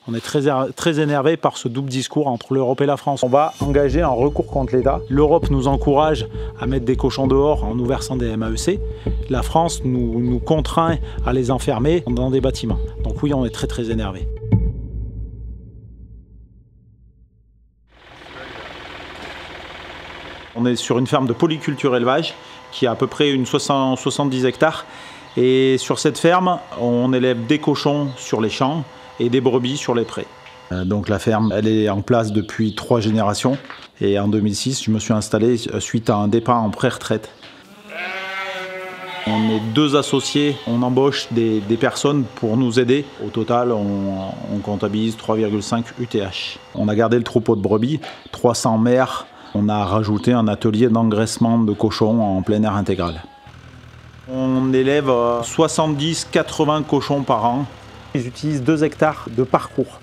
On est très énervé par ce double discours entre l'Europe et la France. On va engager un recours contre l'État. L'Europe nous encourage à mettre des cochons dehors en nous versant des MAEC. La France nous contraint à les enfermer dans des bâtiments. Donc oui, on est très énervé. On est sur une ferme de polyculture élevage qui a à peu près 70 hectares. Et sur cette ferme, on élève des cochons sur les champs et des brebis sur les prés. Donc la ferme, elle est en place depuis 3 générations. Et en 2006, je me suis installé suite à un départ en pré-retraite. On est 2 associés, on embauche des personnes pour nous aider. Au total, on comptabilise 3,5 UTH. On a gardé le troupeau de brebis, 300 mères. On a rajouté un atelier d'engraissement de cochons en plein air intégral. On élève 70-80 cochons par an. Ils utilisent 2 hectares de parcours.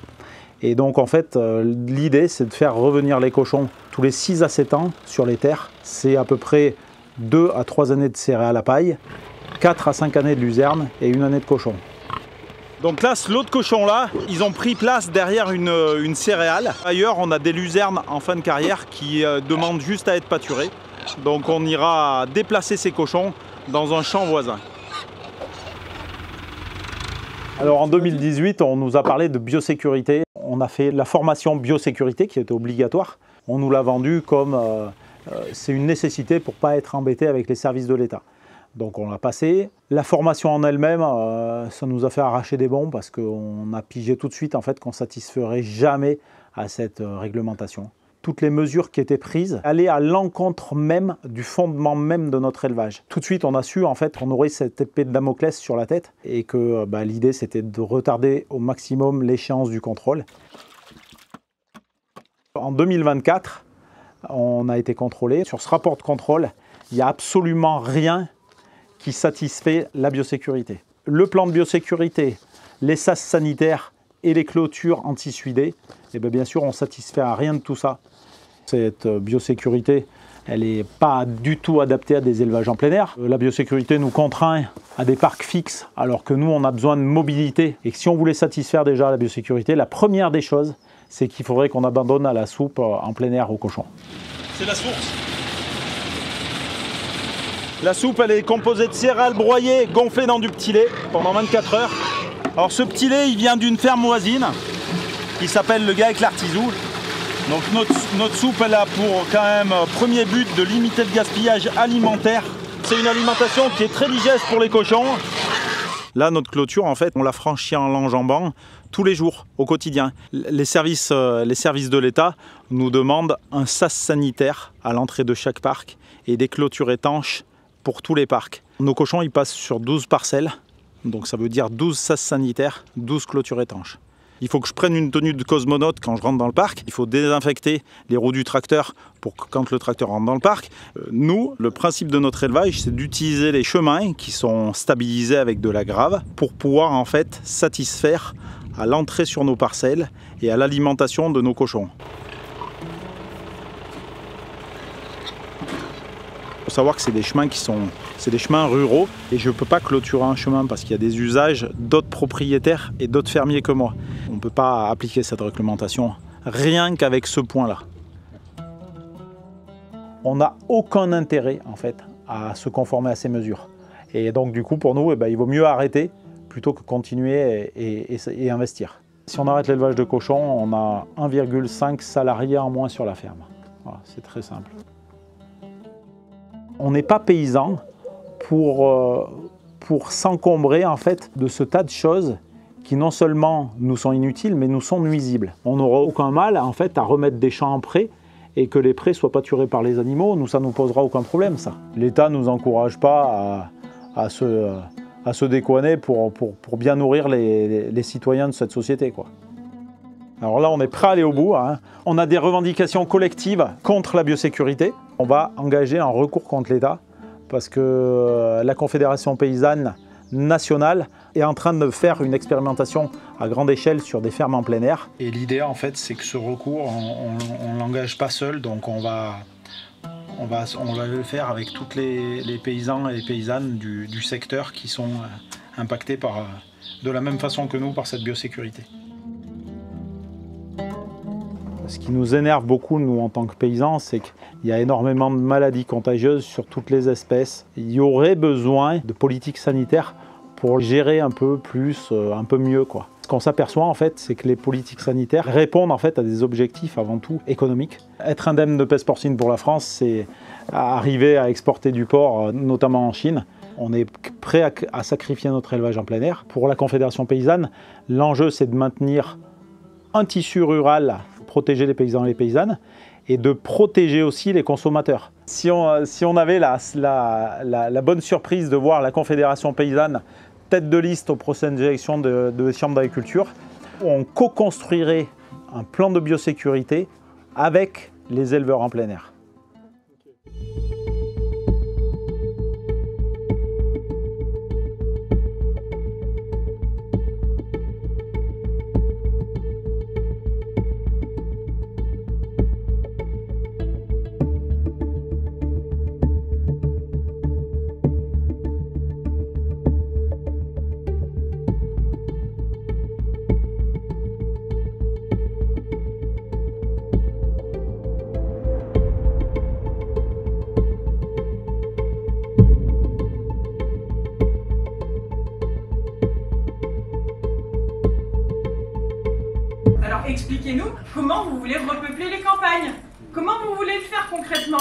Et donc en fait, l'idée c'est de faire revenir les cochons tous les 6 à 7 ans sur les terres. C'est à peu près 2 à 3 années de céréales à paille, 4 à 5 années de luzerne et 1 année de cochon. Donc là, ce lot de cochons là, ils ont pris place derrière une céréale. Ailleurs, on a des luzernes en fin de carrière qui demandent juste à être pâturées. Donc on ira déplacer ces cochons dans un champ voisin. Alors en 2018, on nous a parlé de biosécurité. On a fait la formation biosécurité qui était obligatoire. On nous l'a vendu comme c'est une nécessité pour ne pas être embêté avec les services de l'État. Donc on l'a passé. La formation en elle-même, ça nous a fait arracher des bonds parce qu'on a pigé tout de suite en fait, qu'on ne satisferait jamais à cette réglementation. Toutes les mesures qui étaient prises allaient à l'encontre même du fondement même de notre élevage. Tout de suite, on a su en fait qu'on aurait cette épée de Damoclès sur la tête et que l'idée c'était de retarder au maximum l'échéance du contrôle. En 2024, on a été contrôlé. Sur ce rapport de contrôle, il n'y a absolument rien qui satisfait la biosécurité. Le plan de biosécurité, les sas sanitaires et les clôtures anti-suidées, et bien sûr on ne satisfait à rien de tout ça. Cette biosécurité, elle n'est pas du tout adaptée à des élevages en plein air. La biosécurité nous contraint à des parcs fixes, alors que nous on a besoin de mobilité. Et que si on voulait satisfaire déjà la biosécurité, la première des choses, c'est qu'il faudrait qu'on abandonne à la soupe en plein air aux cochons. C'est la source. La soupe, elle est composée de céréales broyées, gonflées dans du petit lait pendant 24 heures. Alors ce petit lait, il vient d'une ferme voisine qui s'appelle le Gars avec l'Artisou. Donc notre soupe, elle a pour quand même premier but de limiter le gaspillage alimentaire. C'est une alimentation qui est très digeste pour les cochons. Là, notre clôture, en fait, on la franchit en l'enjambant tous les jours, au quotidien. Les services de l'État nous demandent un sas sanitaire à l'entrée de chaque parc et des clôtures étanches pour tous les parcs. Nos cochons, ils passent sur 12 parcelles, donc ça veut dire 12 sas sanitaires, 12 clôtures étanches. Il faut que je prenne une tenue de cosmonaute quand je rentre dans le parc. Il faut désinfecter les roues du tracteur pour que quand le tracteur rentre dans le parc. Nous, le principe de notre élevage, c'est d'utiliser les chemins qui sont stabilisés avec de la grave pour pouvoir en fait satisfaire à l'entrée sur nos parcelles et à l'alimentation de nos cochons. Il faut savoir que c'est des chemins c'est des chemins ruraux et je ne peux pas clôturer un chemin parce qu'il y a des usages d'autres propriétaires et d'autres fermiers que moi. On ne peut pas appliquer cette réglementation rien qu'avec ce point-là. On n'a aucun intérêt en fait à se conformer à ces mesures. Et donc du coup pour nous, il vaut mieux arrêter plutôt que continuer et investir. Si on arrête l'élevage de cochons, on a 1,5 salariés en moins sur la ferme. Voilà, c'est très simple. On n'est pas paysan pour s'encombrer en fait de ce tas de choses qui non seulement nous sont inutiles, mais nous sont nuisibles. On n'aura aucun mal en fait à remettre des champs en prés et que les prés soient pâturés par les animaux. Nous, ça ne nous posera aucun problème, ça. L'État ne nous encourage pas à se décoiner pour bien nourrir les citoyens de cette société, quoi. Alors là, on est prêt à aller au bout, hein. On a des revendications collectives contre la biosécurité. On va engager un recours contre l'État parce que la Confédération paysanne nationale est en train de faire une expérimentation à grande échelle sur des fermes en plein air. Et l'idée, en fait, c'est que ce recours, on ne l'engage pas seul, donc on va le faire avec tous les paysans et les paysannes du secteur qui sont impactés de la même façon que nous par cette biosécurité. Ce qui nous énerve beaucoup, nous, en tant que paysans, c'est qu'il y a énormément de maladies contagieuses sur toutes les espèces. Il y aurait besoin de politiques sanitaires pour gérer un peu plus, un peu mieux, quoi. Ce qu'on s'aperçoit, en fait, c'est que les politiques sanitaires répondent en fait à des objectifs avant tout économiques. Être indemne de peste porcine pour la France, c'est arriver à exporter du porc, notamment en Chine. On est prêt à sacrifier notre élevage en plein air. Pour la Confédération paysanne, l'enjeu, c'est de maintenir un tissu rural, protéger les paysans et les paysannes, et de protéger aussi les consommateurs. Si on avait la bonne surprise de voir la Confédération paysanne tête de liste aux prochaines élections de Chambre d'agriculture, on co-construirait un plan de biosécurité avec les éleveurs en plein air. Alors expliquez-nous comment vous voulez repeupler les campagnes. Comment vous voulez le faire concrètement?